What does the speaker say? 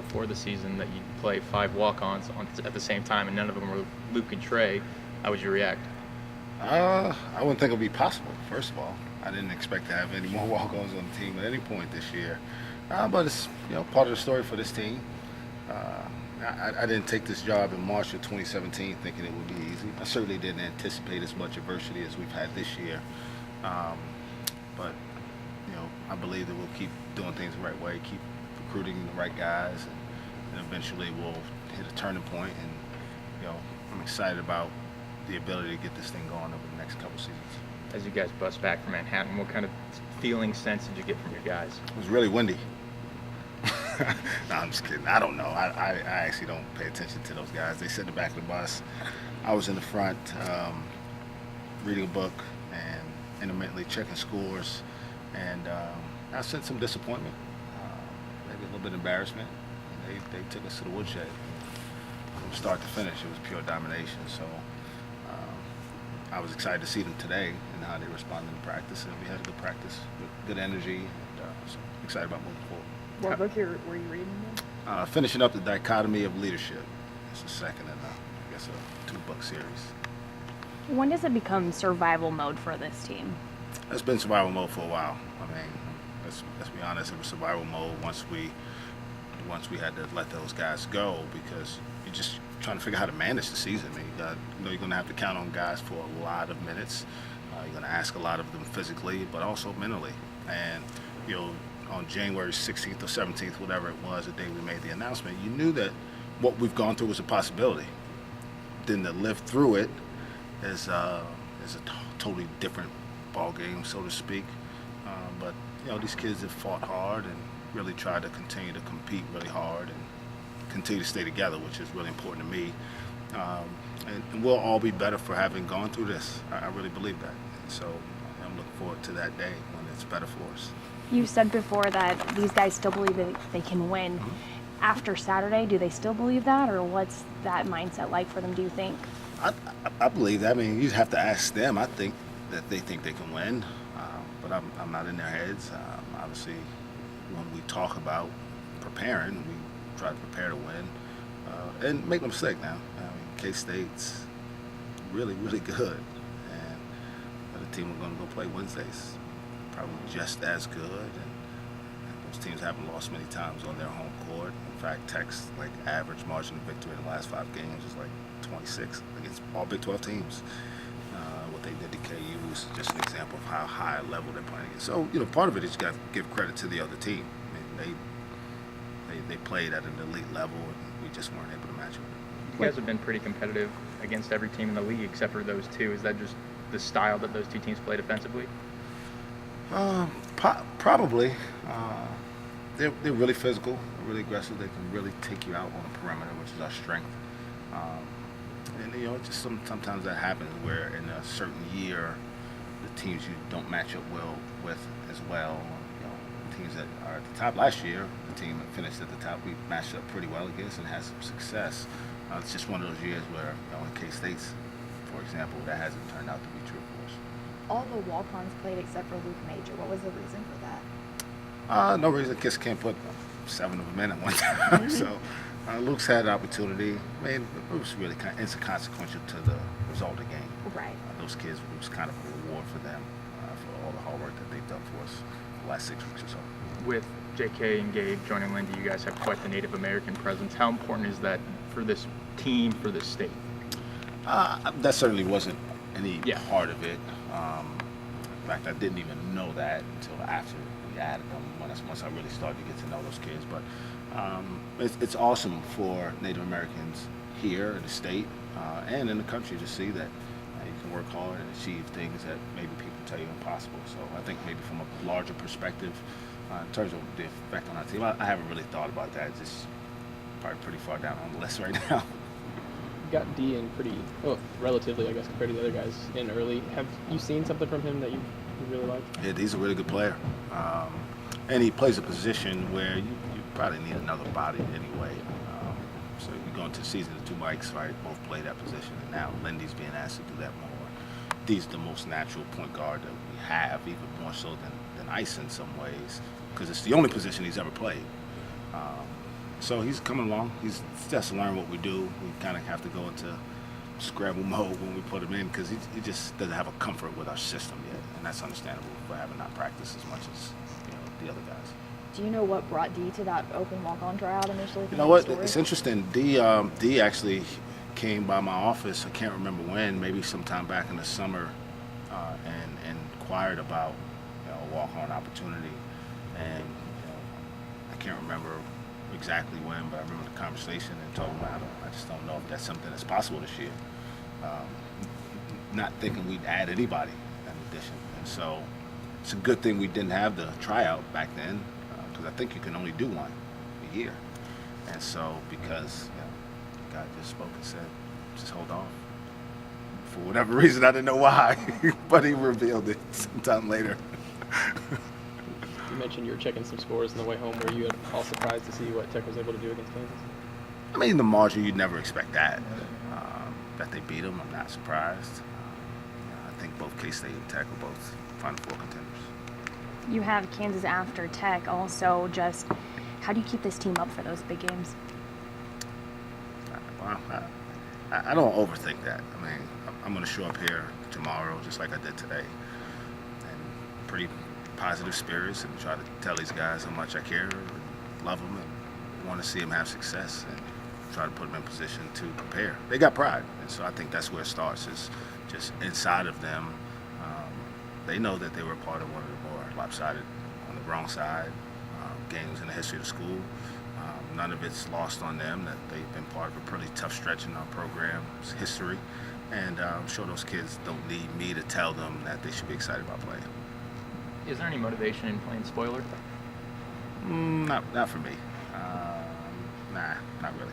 before the season that you'd play 5 walk-ons at the same time, and none of them were Luke and Trey. How would you react? I wouldn't think it would be possible, first of all. I didn't expect to have any more walk-ons on the team at any point this year. But it's part of the story for this team. I didn't take this job in March of 2017 thinking it would be easy. I certainly didn't anticipate as much adversity as we've had this year. But I believe that we'll keep doing things the right way, keep recruiting the right guys, and eventually we'll hit a turning point. And I'm excited about the ability to get this thing going over the next couple seasons. As you guys bust back from Manhattan, what kind of sense did you get from your guys? It was really windy. No, I'm just kidding. I don't know. I actually don't pay attention to those guys. They sit in the back of the bus. I was in the front reading a book and intermittently checking scores. And I sensed some disappointment, maybe a little bit of embarrassment. And they took us to the woodshed. From start to finish, it was pure domination. So I was excited to see them today and how they responded in practice. And we had a good practice with good energy. And so excited about moving forward. What book were you reading then? Finishing up The Dichotomy of Leadership. It's the second in, I guess, a 2-book series. When does it become survival mode for this team? It's been survival mode for a while. I mean, let's be honest, it was survival mode once we had to let those guys go, because you're just trying to figure out how to manage the season. I mean, you're going to have to count on guys for a lot of minutes. You're going to ask a lot of them physically, but also mentally. And on January 16th or 17th, whatever it was, the day we made the announcement, you knew that what we've gone through was a possibility. Then to live through it is a totally different ball game, so to speak. But these kids have fought hard and really tried to continue to compete really hard and continue to stay together, which is really important to me. And we'll all be better for having gone through this. I really believe that. So I'm looking forward to that day when it's better for us. You said before that these guys still believe that they can win. Mm-hmm. After Saturday, do they still believe that, or what's that mindset like for them, do you think? I believe that. I mean, you have to ask them. I think that they think they can win, but I'm not in their heads. Obviously, when we talk about preparing, we try to prepare to win. And make no mistake now, I mean, K-State's really, really good. And the team we're going to go play Wednesday's probably just as good. And those teams haven't lost many times on their home court. In fact, Tech's average margin of victory in the last 5 games is 26 against all Big 12 teams. What they did to KU is just an example of how high a level they're playing at. So, part of it is you got to give credit to the other team. I mean, they played at an elite level, and we just weren't able to match it. You guys have been pretty competitive against every team in the league except for those two. Is that just the style that those two teams play defensively? Probably. They're really physical, really aggressive. They can really take you out on the perimeter, which is our strength. And just sometimes that happens where in a certain year, the teams you don't match up well with as well. Teams that are at the top last year, the team that finished at the top, we matched up pretty well against and had some success. It's just one of those years where, in K-State's, for example, that hasn't turned out to be true for us. All the walk-ons played except for Luke Major. What was the reason for that? No reason. Kids can't put 7 of them in at one time. So Luke's had an opportunity. I mean, it was really it's inconsequential to the result of the game. Right. Those kids, it was kind of a reward for them for all the hard work that they've done for us the last 6 weeks or so. With JK and Gabe joining Lindy, you guys have quite the Native American presence. How important is that for this team, for this state? That certainly wasn't any part of it. In fact, I didn't even know that until after we added them, once I really started to get to know those kids. But it's awesome for Native Americans here in the state and in the country to see that you can work hard and achieve things that maybe people tell you impossible. So I think maybe from a larger perspective, in terms of the effect on our team, I haven't really thought about that. It's just probably pretty far down on the list right now. Got D in relatively, I guess, compared to the other guys in early. Have you seen something from him that you really like? Yeah, he's a really good player. And he plays a position where you probably need another body anyway. So you go into the season, the 2 Mikes, right, both play that position. And now Lindy's being asked to do that more. D's the most natural point guard that we have, even more so than Ice in some ways, because it's the only position he's ever played. So he's coming along. He's just learning what we do. We kind of have to go into scramble mode when we put him in because he just doesn't have a comfort with our system yet, and that's understandable for having not practiced as much as the other guys. Do you know what brought D to that open walk-on tryout initially? You know what? It's interesting. D actually came by my office. I can't remember when, maybe sometime back in the summer, and inquired about a walk-on opportunity. And I can't remember exactly when, but I remember the conversation and told him I just don't know if that's something that's possible this year. Not thinking we'd add anybody in addition, and so it's a good thing we didn't have the tryout back then, because I think you can only do one a year. And so because God just spoke and said, just hold off. For whatever reason, I didn't know why, but he revealed it sometime later. You mentioned you were checking some scores on the way home. Were you all surprised to see what Tech was able to do against Kansas? I mean, in the margin, you'd never expect that. That they beat them, I'm not surprised. I think both K-State and Tech are both Final Four contenders. You have Kansas after Tech. Also, just how do you keep this team up for those big games? Well, I don't overthink that. I mean, I'm going to show up here tomorrow just like I did today, and pretty positive spirits, and try to tell these guys how much I care and love them and want to see them have success, and try to put them in position to prepare. They got pride, and so I think that's where it starts, is just inside of them. They know that they were part of one of the more lopsided, on the wrong side, games in the history of the school. None of it's lost on them that they've been part of a pretty tough stretch in our program's history, and I'm sure those kids don't need me to tell them that they should be excited about playing. Is there any motivation in playing spoiler? Not for me. Nah, not really.